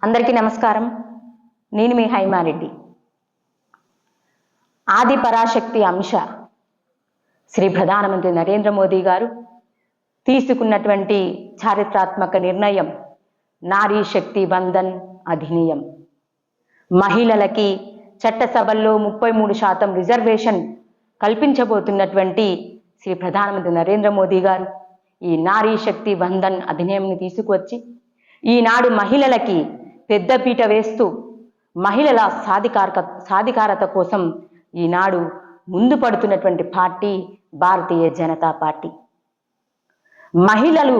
అందరికీ నమస్కారం. నేను మీ హైమారెడ్డి. ఆది పరాశక్తి అంశ శ్రీ ప్రధానమంత్రి నరేంద్ర మోదీ గారు తీసుకున్నటువంటి చారిత్రాత్మక నిర్ణయం నారీ శక్తి వందన్ అధినియం. మహిళలకి చట్టసభల్లో 33% రిజర్వేషన్ కల్పించబోతున్నటువంటి శ్రీ ప్రధానమంత్రి నరేంద్ర మోదీ గారు ఈ నారీ శక్తి వందన్ అధినియంని తీసుకువచ్చి ఈనాడు మహిళలకి పెద్దపీట వేస్తూ మహిళల సాధికారత కోసం ఈనాడు ముందు పడుతున్నటువంటి పార్టీ భారతీయ జనతా పార్టీ. మహిళలు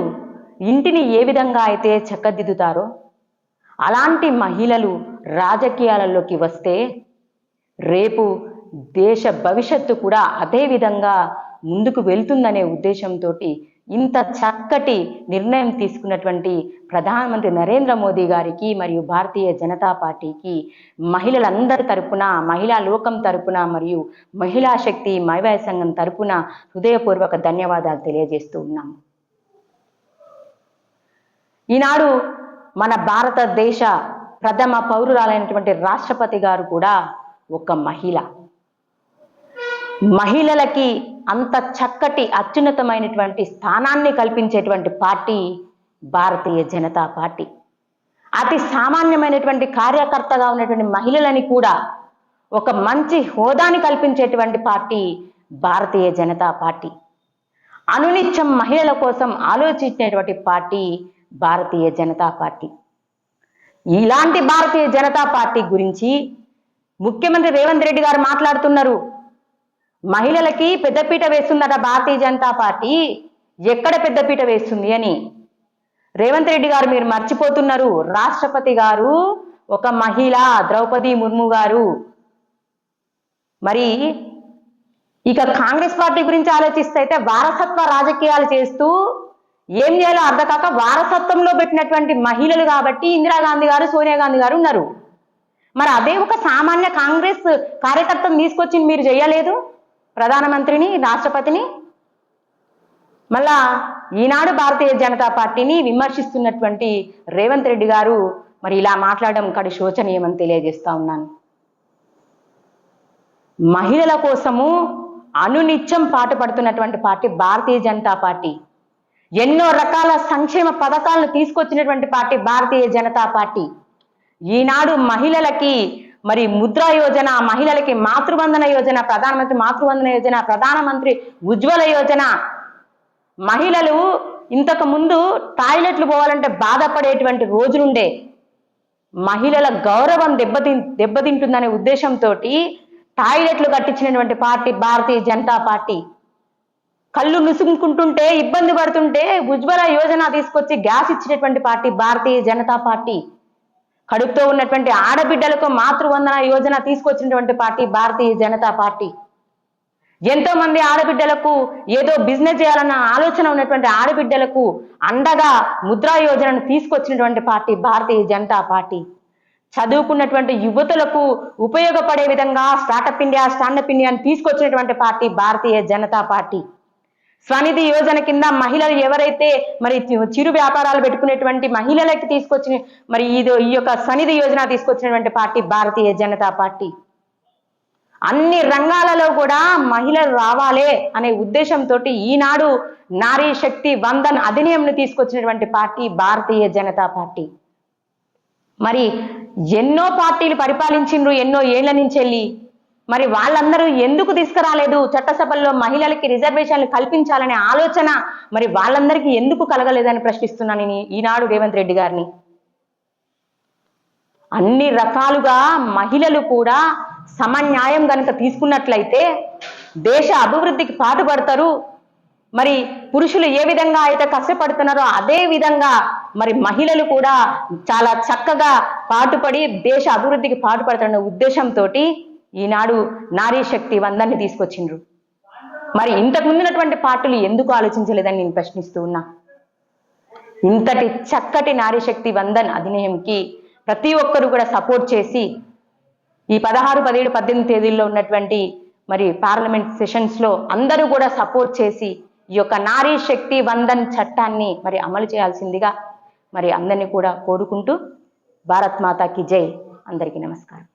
ఇంటిని ఏ విధంగా అయితే చక్కదిద్దుతారో అలాంటి మహిళలు రాజకీయాలలోకి వస్తే రేపు దేశ భవిష్యత్తు కూడా అదే విధంగా ముందుకు వెళ్తుందనే ఉద్దేశంతో ఇంత చక్కటి నిర్ణయం తీసుకున్నటువంటి ప్రధానమంత్రి నరేంద్ర మోదీ గారికి మరియు భారతీయ జనతా పార్టీకి మహిళలందరి తరపున, మహిళా లోకం తరపున మరియు మహిళా శక్తి మహిళా సంఘం తరపున హృదయపూర్వక ధన్యవాదాలు తెలియజేస్తూ ఉన్నాము. ఈనాడు మన భారతదేశ ప్రథమ పౌరురాలైనటువంటి రాష్ట్రపతి గారు కూడా ఒక మహిళ. మహిళలకి అంత చక్కటి అత్యున్నతమైనటువంటి స్థానాన్ని కల్పించేటువంటి పార్టీ భారతీయ జనతా పార్టీ. అతి సామాన్యమైనటువంటి కార్యకర్తగా ఉన్నటువంటి మహిళలని కూడా ఒక మంచి హోదాని కల్పించేటువంటి పార్టీ భారతీయ జనతా పార్టీ. అనునిత్యం మహిళల కోసం ఆలోచించేటువంటి పార్టీ భారతీయ జనతా పార్టీ. ఇలాంటి భారతీయ జనతా పార్టీ గురించి ముఖ్యమంత్రి రేవంత్ రెడ్డి గారు మాట్లాడుతున్నారు. మహిళలకి పెద్దపీట వేస్తుందట భారతీయ జనతా పార్టీ. ఎక్కడ పెద్దపీట వేస్తుంది అని రేవంత్ రెడ్డి గారు మీరు మర్చిపోతున్నారు. రాష్ట్రపతి గారు ఒక మహిళ, ద్రౌపది ముర్ము గారు. మరి ఇక కాంగ్రెస్ పార్టీ గురించి ఆలోచిస్తే వారసత్వ రాజకీయాలు చేస్తూ ఏం చేయాలో అర్థకాక వారసత్వంలో పెట్టినటువంటి మహిళలు కాబట్టి ఇందిరాగాంధీ గారు, సోనియా గాంధీ గారు ఉన్నారు. మరి అదే ఒక సామాన్య కాంగ్రెస్ కార్యకర్తను తీసుకొచ్చి మీరు చేయలేదు ప్రధానమంత్రిని, రాష్ట్రపతిని. మళ్ళా ఈనాడు భారతీయ జనతా పార్టీని విమర్శిస్తున్నటువంటి రేవంత్ రెడ్డి గారు మరి ఇలా మాట్లాడడం కడు శోచనీయమని తెలియజేస్తా ఉన్నాను. మహిళల కోసము అనునిత్యం పాటుపడుతున్నటువంటి పార్టీ భారతీయ జనతా పార్టీ. ఎన్నో రకాల సంక్షేమ పథకాలను తీసుకొచ్చినటువంటి పార్టీ భారతీయ జనతా పార్టీ. ఈనాడు మహిళలకి మరి ముద్రా యోజన, మహిళలకి మాతృవందన యోజన, ప్రధానమంత్రి మాతృవందన యోజన, ప్రధానమంత్రి ఉజ్వల యోజన. మహిళలు ఇంతకు ముందు టాయిలెట్లు పోవాలంటే బాధపడేటువంటి రోజులుండే. మహిళల గౌరవం దెబ్బతింటుందనే ఉద్దేశంతో టాయిలెట్లు కట్టించినటువంటి పార్టీ భారతీయ జనతా పార్టీ. కళ్ళు నుసుకుంటుంటే ఇబ్బంది పడుతుంటే ఉజ్వల యోజన తీసుకొచ్చి గ్యాస్ ఇచ్చినటువంటి పార్టీ భారతీయ జనతా పార్టీ. కడుపుతో ఉన్నటువంటి ఆడబిడ్డలకు మాతృవందన యోజన తీసుకొచ్చినటువంటి పార్టీ భారతీయ జనతా పార్టీ. ఎంతో మంది ఆడబిడ్డలకు ఏదో బిజినెస్ చేయాలన్న ఆలోచన ఉన్నటువంటి ఆడబిడ్డలకు అండగా ముద్రా యోజనను తీసుకొచ్చినటువంటి పార్టీ భారతీయ జనతా పార్టీ. చదువుకున్నటువంటి యువతులకు ఉపయోగపడే విధంగా స్టార్టప్ ఇండియా, స్టాండప్ ఇండియాని తీసుకొచ్చినటువంటి పార్టీ భారతీయ జనతా పార్టీ. స్వనిధి యోజన కింద మహిళలు ఎవరైతే మరి చిరు వ్యాపారాలు పెట్టుకునేటువంటి మహిళలకి తీసుకొచ్చిన మరి ఈ యొక్క స్వనిధి యోజన తీసుకొచ్చినటువంటి పార్టీ భారతీయ జనతా పార్టీ. అన్ని రంగాలలో కూడా మహిళలు రావాలే అనే ఉద్దేశంతో ఈనాడు నారీ శక్తి వందన్ అధినియంను తీసుకొచ్చినటువంటి పార్టీ భారతీయ జనతా పార్టీ. మరి ఎన్నో పార్టీలు పరిపాలించిండ్రు ఎన్నో ఏళ్ల నుంచి వెళ్ళి. మరి వాళ్ళందరూ ఎందుకు తీసుకురాలేదు చట్టసభల్లో మహిళలకి రిజర్వేషన్లు కల్పించాలనే ఆలోచన? మరి వాళ్ళందరికీ ఎందుకు కలగలేదని ప్రశ్నిస్తున్నాను నేను ఈనాడు రేవంత్ రెడ్డి గారిని. అన్ని రకాలుగా మహిళలు కూడా సమన్యాయం కనుక తీసుకున్నట్లయితే దేశ అభివృద్ధికి పాటుపడతారు. మరి పురుషులు ఏ విధంగా అయితే కష్టపడుతున్నారో అదే విధంగా మరి మహిళలు కూడా చాలా చక్కగా పాటుపడి దేశ అభివృద్ధికి పాటుపడతారన్న ఉద్దేశంతో ఈనాడు నారీ శక్తి వందన్ని తీసుకొచ్చిండ్రు. మరి ఇంతకు ముందున్నటువంటి పార్టీలు ఎందుకు ఆలోచించలేదని నేను ప్రశ్నిస్తూ ఉన్నా. ఇంతటి చక్కటి నారీ శక్తి వందన్ అధినియంకి ప్రతి ఒక్కరు కూడా సపోర్ట్ చేసి ఈ 16, 17, 18 తేదీల్లో ఉన్నటువంటి మరి పార్లమెంట్ సెషన్స్ లో అందరూ కూడా సపోర్ట్ చేసి ఈ యొక్క నారీ శక్తి వందన్ చట్టాన్ని మరి అమలు చేయాల్సిందిగా మరి అందరినీ కూడా కోరుకుంటూ భారత్ మాతాకి జై. అందరికీ నమస్కారం.